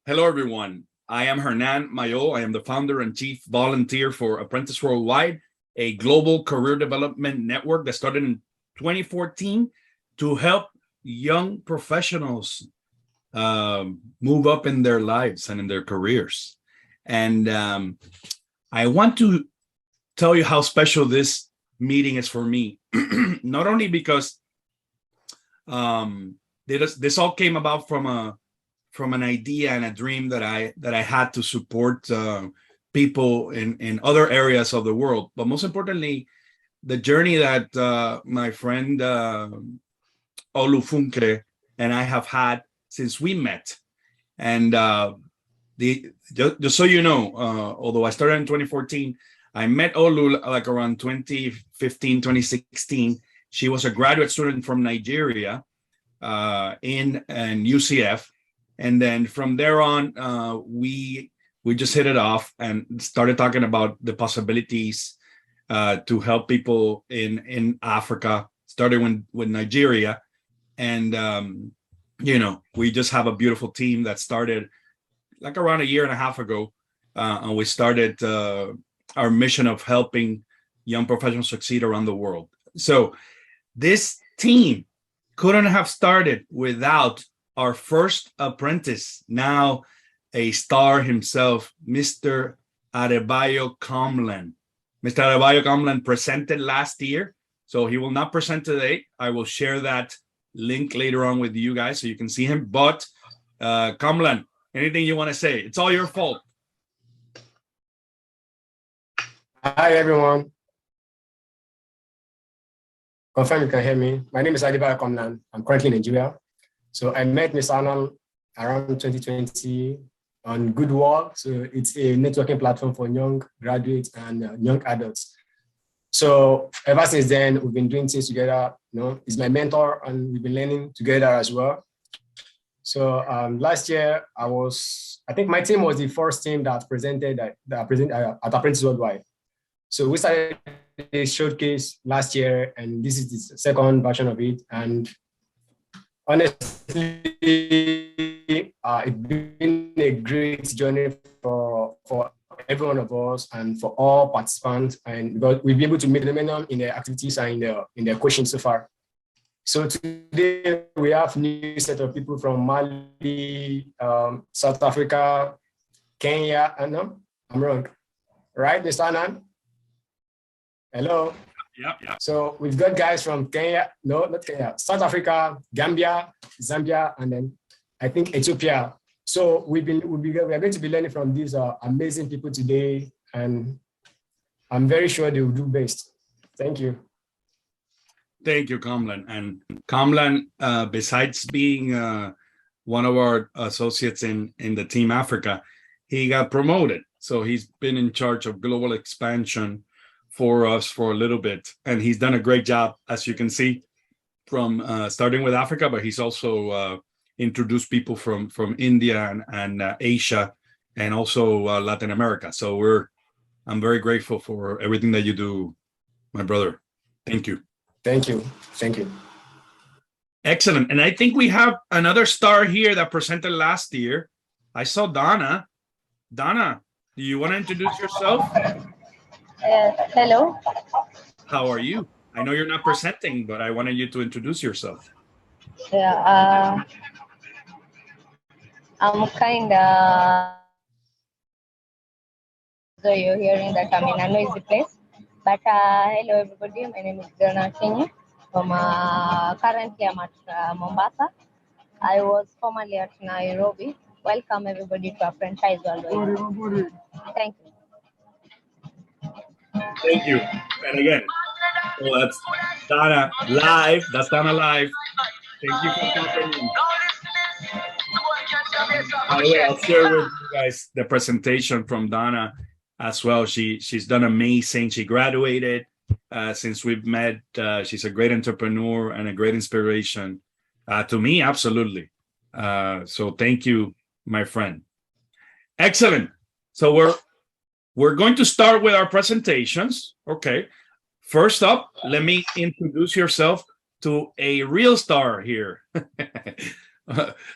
Hello, everyone. I am Hernan Mayo. I am the founder and chief volunteer for Apprentice Worldwide, a global career development network that started in 2014 to help young professionals move up in their lives and in their careers. And I want to tell you how special this meeting is for me, not only because this all came about from an idea and a dream that I had to support people in other areas of the world, but most importantly, the journey that my friend Olu Funke and I have had since we met. And just so you know, although I started in 2014, I met Olu like around 2015, 2016. She was a graduate student from Nigeria in UCF. And then from there on, we just hit it off and started talking about the possibilities to help people in Africa, starting with Nigeria. And, we just have a beautiful team that started like around a year and a half ago. And we started our mission of helping young professionals succeed around the world. So this team couldn't have started without our first apprentice, now a star himself, Mr. Adebayo Comlan. Mr. Adebayo Comlan presented last year, so he will not present today. I will share that link later on with you guys so you can see him. But Comlan, anything you want to say? It's all your fault. Hi, everyone. Confirm you can hear me. My name is Adebayo Comlan. I'm currently in Nigeria. So I met Ms. Arnold around 2020 on Good Work. So it's a networking platform for young graduates and young adults. So ever since then, we've been doing things together. He's my mentor and we've been learning together as well. So last year, I think my team was the first team that presented at Apprentice Worldwide. So we started a showcase last year, and this is the second version of it. And honestly, it's been a great journey for every one of us and for all participants, and because we've been able to make momentum in the activities and in the questions so far. So today we have a new set of people from Mali, South Africa, Kenya, and I'm wrong, right, Mr. Anand? Hello. Yeah. So we've got guys from Kenya, no, not Kenya, South Africa, Gambia, Zambia, and then I think Ethiopia. So we are going to be learning from these amazing people today, and I'm very sure they will do best. Thank you. Thank you, Comlan. And Comlan, besides being one of our associates in the Team Africa, he got promoted. So he's been in charge of global expansion for us for a little bit. And he's done a great job, as you can see, from starting with Africa, but he's also introduced people from India and Asia and also Latin America. So I'm very grateful for everything that you do, my brother. Thank you. Thank you. Thank you. Excellent. And I think we have another star here that presented last year. I saw Donna. Donna, do you want to introduce yourself? Hello. How are you? I know you're not presenting, but I wanted you to introduce yourself. Yeah, I'm kind of so you're hearing that I'm in a noisy place. But hello, everybody. My name is Donna Kenya. Currently, I'm at Mombasa. I was formerly at Nairobi. Welcome, everybody, to Apprentice Worldwide. Thank you. Thank you. And again, well, that's Donna live. That's Donna live. Thank you for coming. By the way, I'll share with you guys the presentation from Donna as well. She's done amazing. She graduated since we've met. She's a great entrepreneur and a great inspiration to me, absolutely. So thank you, my friend. Excellent. So we're going to start with our presentations. Okay. First up, let me introduce yourself to a real star here.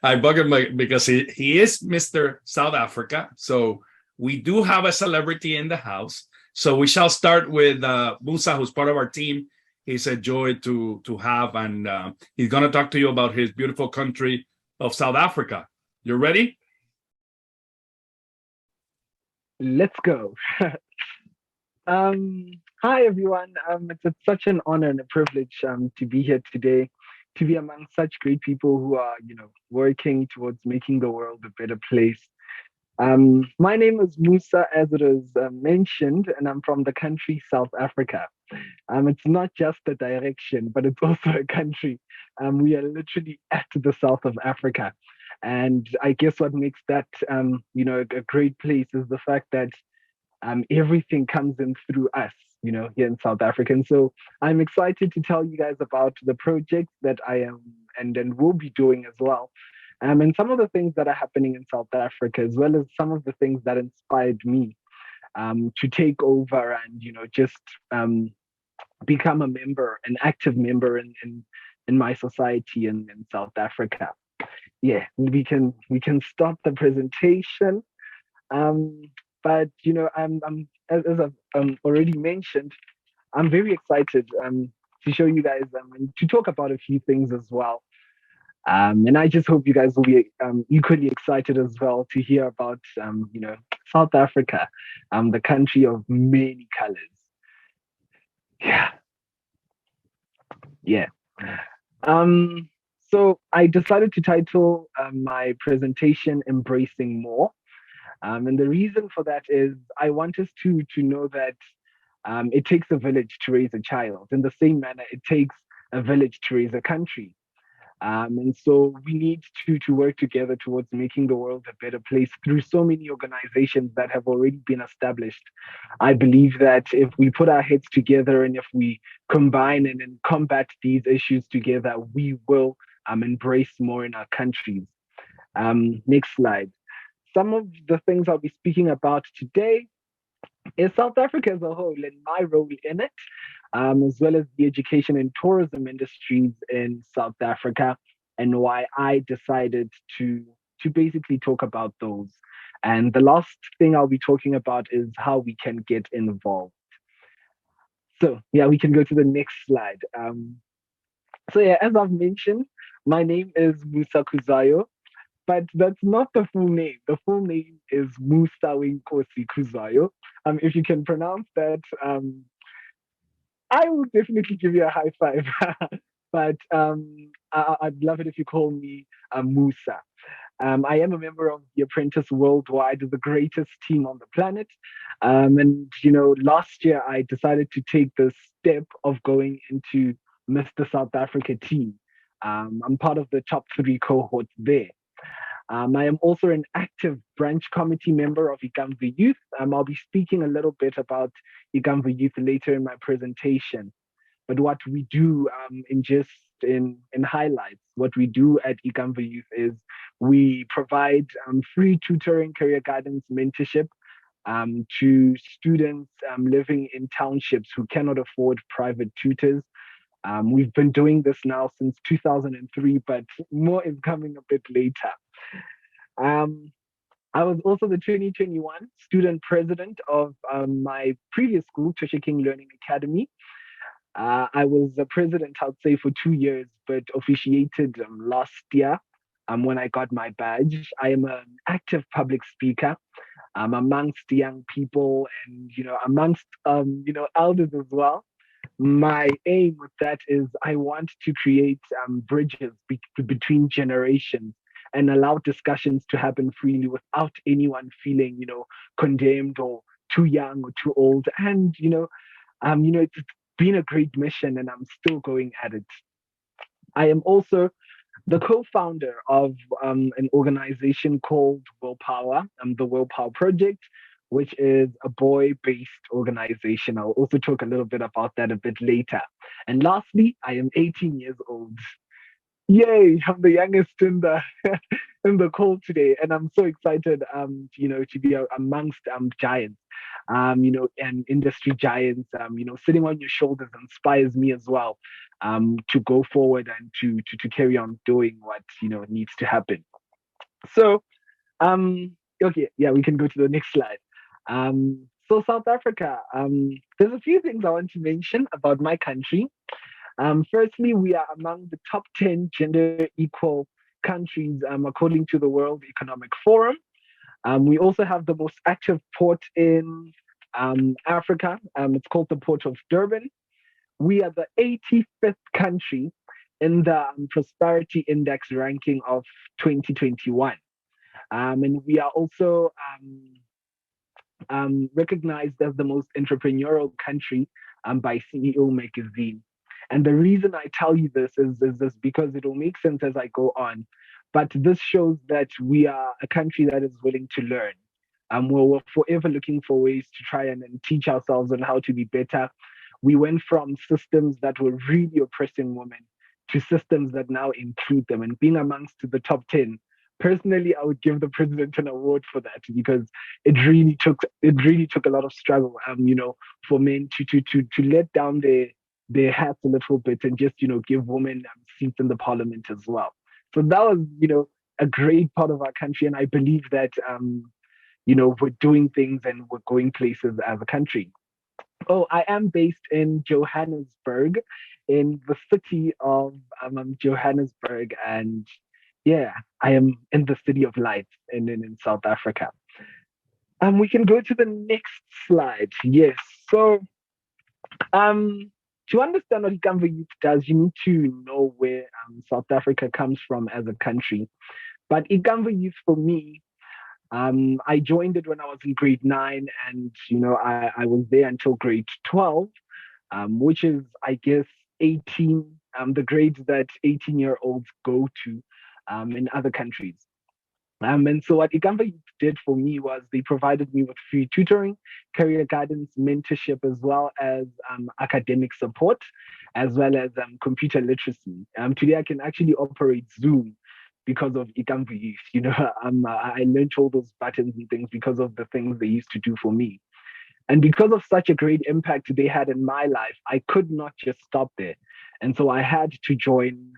I bug him because he is Mr. South Africa. So we do have a celebrity in the house. So we shall start with Musa, who's part of our team. He's a joy to have, and he's going to talk to you about his beautiful country of South Africa. You ready? Let's go. Hi, everyone. It's such an honor and a privilege to be here today, to be among such great people who are, working towards making the world a better place. My name is Musa, as it is mentioned, and I'm from the country South Africa. It's not just a direction, but it's also a country. We are literally at the south of Africa. And I guess what makes that, a great place is the fact that everything comes in through us, here in South Africa. And so I'm excited to tell you guys about the projects that I am and then will be doing as well. And some of the things that are happening in South Africa, as well as some of the things that inspired me to take over and, just become a member, an active member in my society in South Africa. Yeah, we can start the presentation. But I'm as I've already mentioned, I'm very excited to show you guys and to talk about a few things as well. And I just hope you guys will be equally excited as well to hear about South Africa, the country of many colors. Yeah. Yeah. So I decided to title my presentation "Embracing More." And the reason for that is I want us to know that it takes a village to raise a child. In the same manner, it takes a village to raise a country. And so we need to work together towards making the world a better place through so many organizations that have already been established. I believe that if we put our heads together and if we combine and combat these issues together, we will embrace more in our countries. Next slide. Some of the things I'll be speaking about today is South Africa as a whole and my role in it, as well as the education and tourism industries in South Africa and why I decided to basically talk about those. And the last thing I'll be talking about is how we can get involved. So yeah, we can go to the next slide. So yeah, as I've mentioned, my name is Musa Khuzwayo. But that's not the full name. The full name is Musa Khuzwayo. If you can pronounce that, I will definitely give you a high five. But I'd love it if you call me Musa. I am a member of the Apprentice Worldwide, the greatest team on the planet. And last year I decided to take the step of going into Mr. South Africa team. I'm part of the top 3 cohorts there. I am also an active branch committee member of Ikamva Youth. I'll be speaking a little bit about Ikamva Youth later in my presentation. But what we do in highlights, what we do at Ikamva Youth is we provide free tutoring, career guidance, mentorship to students living in townships who cannot afford private tutors. We've been doing this now since 2003, but more is coming a bit later. I was also the 2021 student president of my previous school, Tusha King Learning Academy. I was the president, I'd say, for 2 years, but officiated last year when I got my badge. I am an active public speaker amongst young people and, amongst, elders as well. My aim with that is I want to create bridges between generations and allow discussions to happen freely without anyone feeling, condemned or too young or too old. And, it's been a great mission and I'm still going at it. I am also the co-founder of an organization called Willpower, the Willpower Project, which is a boy-based organization. I'll also talk a little bit about that a bit later. And lastly, I am 18 years old. Yay, I'm the youngest in the in the call today, and I'm so excited, to be amongst giants, and industry giants. Sitting on your shoulders inspires me as well. to go forward and to carry on doing what needs to happen. So okay, yeah, we can go to the next slide. So South Africa, there's a few things I want to mention about my country. Firstly, we are among the top 10 gender equal countries according to the World Economic Forum. We also have the most active port in Africa. It's called the Port of Durban. We are the 85th country in the Prosperity Index ranking of 2021. And we are also recognized as the most entrepreneurial country by CEO magazine. And the reason I tell you this is this because it will make sense as I go on. But this shows that we are a country that is willing to learn. We're forever looking for ways to try and teach ourselves on how to be better. We went from systems that were really oppressing women to systems that now include them, and being amongst the top 10. Personally, I would give the president an award for that, because it really took a lot of struggle, for men to let down their hats a little bit and just give women seats in the parliament as well. So that was a great part of our country, and I believe that we're doing things and we're going places as a country. Oh, I am based in Johannesburg, in the city of Johannesburg, and yeah, I am in the city of light in South Africa. We can go to the next slide. Yes. So to understand what Ikamva Youth does, you need to know where South Africa comes from as a country. But Ikamva Youth, for me, I joined it when I was in grade 9, and I was there until grade 12, which is, I guess, 18, the grades that 18-year-olds go to in other countries. And so what Ikamva did for me was they provided me with free tutoring, career guidance, mentorship, as well as academic support, as well as computer literacy. Today I can actually operate Zoom because of Ikamva Youth. I learned all those buttons and things because of the things they used to do for me. And because of such a great impact they had in my life, I could not just stop there. And so I had to join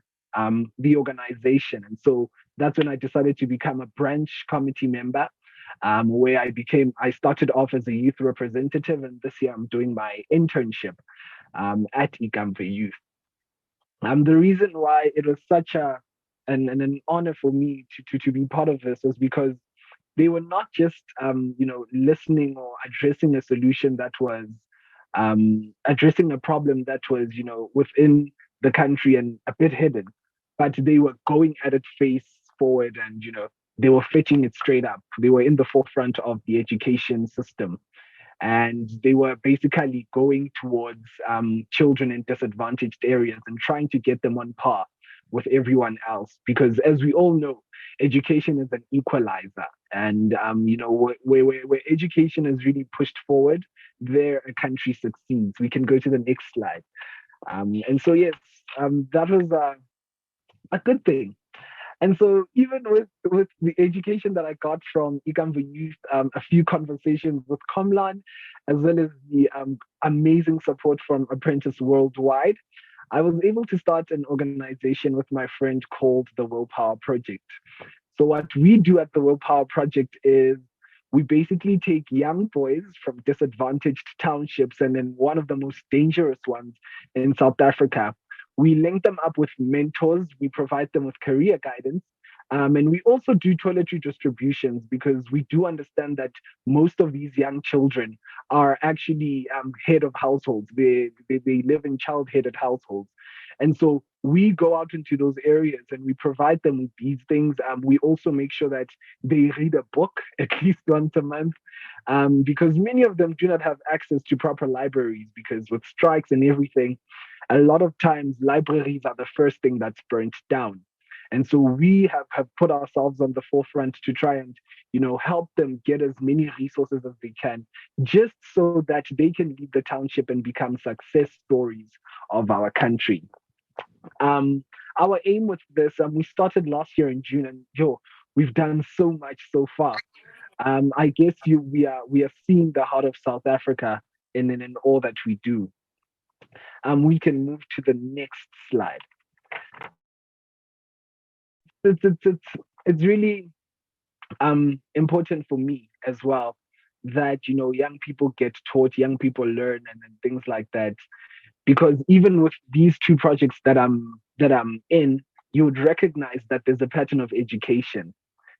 the organization. And so that's when I decided to become a branch committee member, where I started off as a youth representative, and this year I'm doing my internship at Ikamva Youth. The reason why it was such an honor for me to be part of this is because they were not just listening or addressing a solution that was addressing a problem that was within the country and a bit hidden, but they were going at it face forward, and they were fetching it straight up. They were in the forefront of the education system, and they were basically going towards children in disadvantaged areas and trying to get them on par with everyone else, because as we all know, education is an equalizer, and where education is really pushed forward, there a country succeeds. We can go to the next slide. And so yes, that was a good thing. And so even with the education that I got from Ikamva Youth, a few conversations with Comlan, as well as the amazing support from Apprentice Worldwide, I was able to start an organization with my friend called the Willpower Project. So what we do at the Willpower Project is we basically take young boys from disadvantaged townships, and in one of the most dangerous ones in South Africa. We link them up with mentors. We provide them with career guidance. And we also do toiletry distributions, because we do understand that most of these young children are actually head of households. They live in child-headed households. And so we go out into those areas and we provide them with these things. We also make sure that they read a book at least once a month, because many of them do not have access to proper libraries, because with strikes and everything, a lot of times libraries are the first thing that's burnt down. And so we have put ourselves on the forefront to try and, help them get as many resources as they can, just so that they can lead the township and become success stories of our country. Our aim with this, we started last year in June, and we've done so much so far. I guess we are seeing the heart of South Africa in all that we do. We can move to the next slide. It's really important for me as well that young people get taught, young people learn, and things like that. Because even with these two projects that I'm in, you would recognize that there's a pattern of education.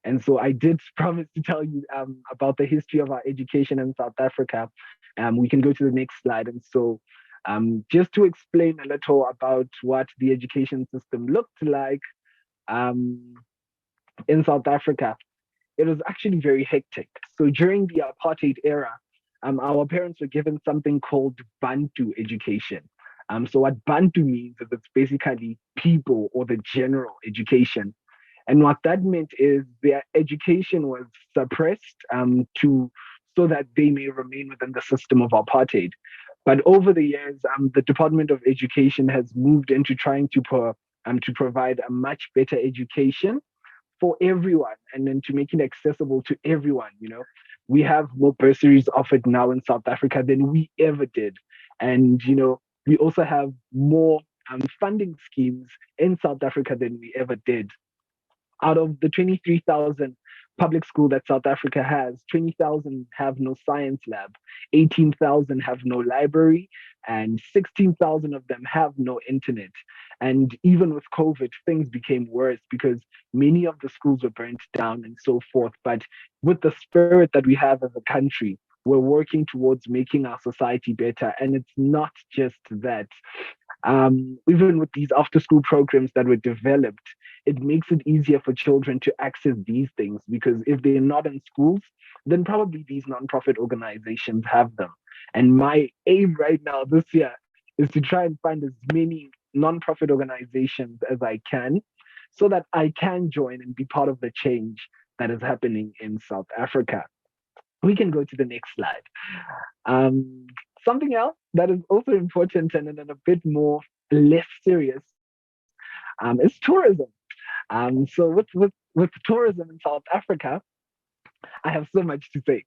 And so I did promise to tell you about the history of our education in South Africa. We can go to the next slide. And so just to explain a little about what the education system looked like um, in South Africa, it was actually very hectic. So during the apartheid era, our parents were given something called Bantu education. So what Bantu means is it's basically people or the general education. And what that meant is their education was suppressed to so that they may remain within the system of apartheid. But over the years, the Department of Education has moved into trying to provide a much better education for everyone and then to make it accessible to everyone. We have more bursaries offered now in South Africa than we ever did. And, we also have more funding schemes in South Africa than we ever did. Out of the 23,000 public school that South Africa has, 20,000 have no science lab, 18,000 have no library, and 16,000 of them have no internet. And even with COVID, things became worse because many of the schools were burnt down and so forth. But with the spirit that we have as a country, we're working towards making our society better. And it's not just that. Even with these after school programs that were developed, it makes it easier for children to access these things because if they're not in schools, then probably these nonprofit organizations have them. And my aim right now this year is to try and find as many nonprofit organizations as I can so that I can join and be part of the change that is happening in South Africa. We can go to the next slide. Something else that is also important and a bit more less serious is tourism. So with tourism in South Africa, I have so much to say.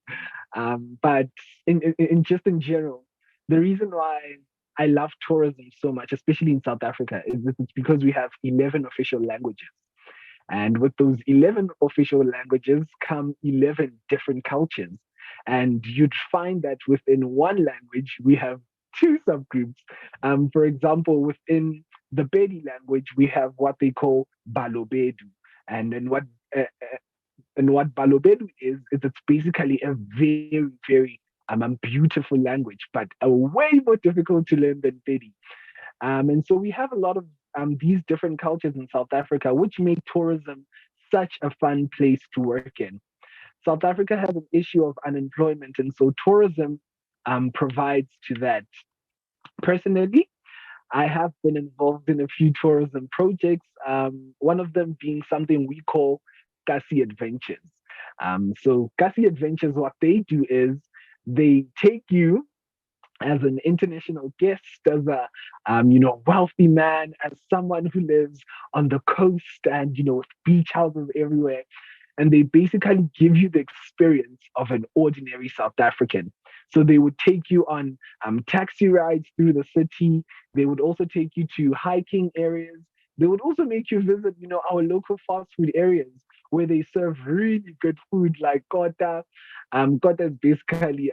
But in general, the reason why I love tourism so much, especially in South Africa, is it's because we have 11 official languages. And with those 11 official languages come 11 different cultures. And you'd find that within one language, we have two subgroups. For example, within the Bedi language, we have what they call Balobedu. And then what Balobedu is it's basically a very, very beautiful language, but a way more difficult to learn than Bedi. And so we have a lot of these different cultures in South Africa, which make tourism such a fun place to work in. South Africa has an issue of unemployment, and so tourism provides to that. Personally, I have been involved in a few tourism projects, one of them being something we call Kasi Adventures. So Kasi Adventures, what they do is they take you as an international guest, as a wealthy man, as someone who lives on the coast and with beach houses everywhere, and they basically give you the experience of an ordinary South African. So they would take you on taxi rides through the city. They would also take you to hiking areas. They would also make you visit, our local fast food areas where they serve really good food like kota. Kota is basically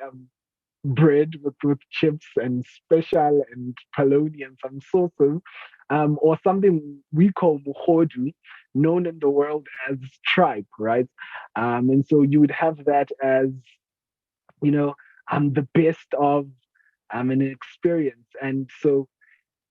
bread with chips and special and polony and some sauces, or something we call muhodu, known in the world as tripe, right? And so you would have that as, the best of an experience. And so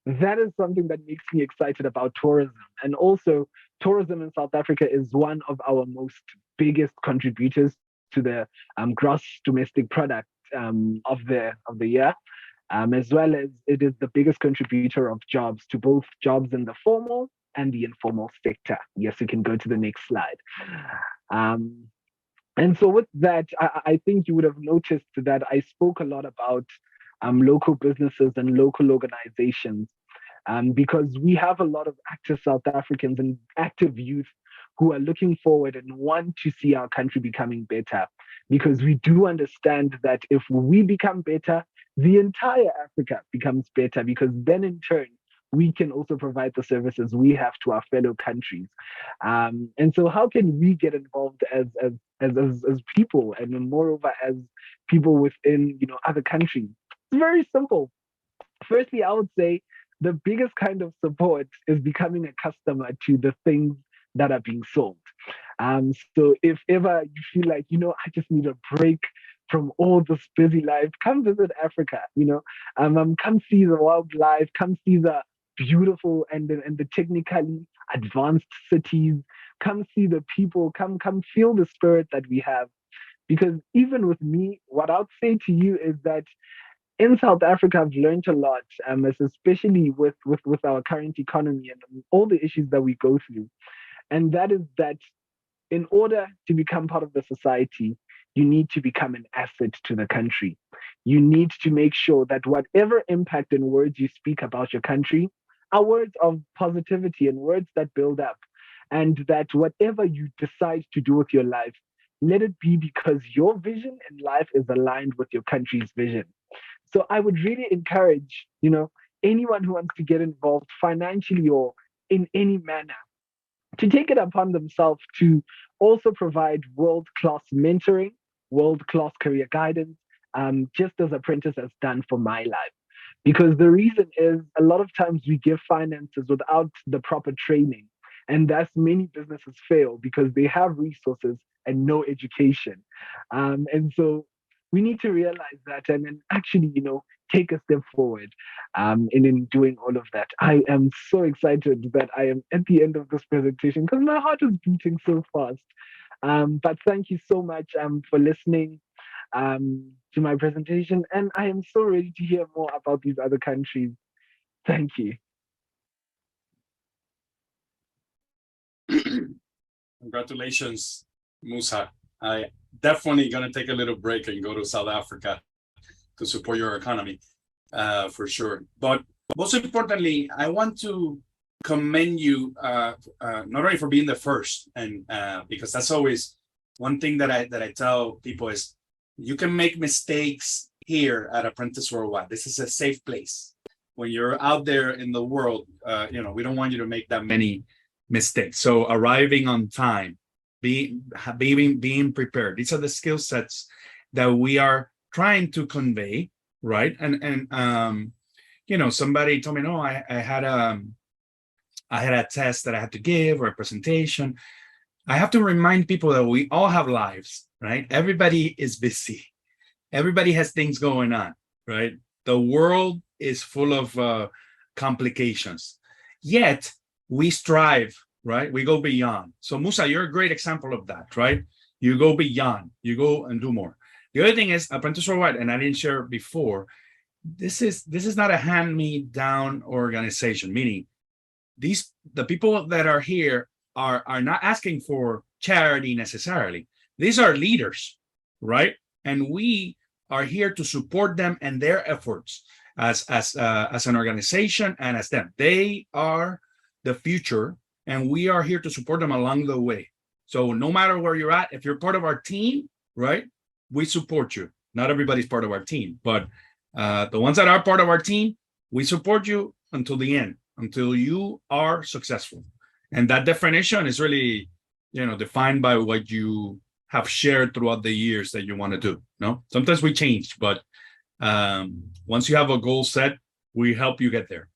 that is something that makes me excited about tourism. And also, tourism in South Africa is one of our most biggest contributors to the gross domestic product of the year, as well as it is the biggest contributor of jobs to both jobs in the formal and the informal sector. Yes, we can go to the next slide. And so with that, I think you would have noticed that I spoke a lot about local businesses and local organizations because we have a lot of active South Africans and active youth who are looking forward and want to see our country becoming better. Because we do understand that if we become better, the entire Africa becomes better, because then in turn, we can also provide the services we have to our fellow countries. And so how can we get involved as people, and moreover as people within, other countries? It's very simple. Firstly, I would say the biggest kind of support is becoming a customer to the things that are being sold. So if ever you feel like, I just need a break from all this busy life, come visit Africa, come see the wildlife, come see the beautiful and the technically advanced cities, come see the people, come feel the spirit that we have. Because even with me, what I would say to you is that in South Africa, I've learned a lot, especially with our current economy and all the issues that we go through. And that is that in order to become part of the society, you need to become an asset to the country. You need to make sure that whatever impact and words you speak about your country are words of positivity and words that build up. And that whatever you decide to do with your life, let it be because your vision in life is aligned with your country's vision. So I would really encourage, anyone who wants to get involved financially or in any manner, to take it upon themselves to also provide world-class mentoring, world-class career guidance, just as Apprentice has done for my life. Because the reason is a lot of times we give finances without the proper training. And thus many businesses fail because they have resources and no education. And so we need to realize that and then actually, take a step forward in doing all of that. I am so excited that I am at the end of this presentation because my heart is beating so fast. But thank you so much for listening to my presentation. And I am so ready to hear more about these other countries. Thank you. Congratulations, Musa. I definitely gonna take a little break and go to South Africa to support your economy, for sure. But most importantly, I want to commend you not only for being the first, and because that's always one thing that I tell people is you can make mistakes here at Apprentice Worldwide. This is a safe place. When you're out there in the world, we don't want you to make that many mistakes. So arriving on time, being prepared. These are the skill sets that we are trying to convey, right? And somebody told me, no, I had a test that I had to give or a presentation. I have to remind people that we all have lives, right? Everybody is busy. Everybody has things going on, right? The world is full of complications. Yet we strive, right? We go beyond. So Musa, you're a great example of that, right? You go beyond, you go and do more. The other thing is Apprentice Worldwide, and I didn't share before, this is not a hand-me-down organization, meaning the people that are here are not asking for charity necessarily. These are leaders, right? And we are here to support them and their efforts as an organization and as them. They are the future, and we are here to support them along the way. So no matter where you're at, if you're part of our team, right, we support you. Not everybody's part of our team, but the ones that are part of our team, we support you until the end, until you are successful. And that definition is really, defined by what you have shared throughout the years that you want to do. No, sometimes we change, but once you have a goal set, we help you get there.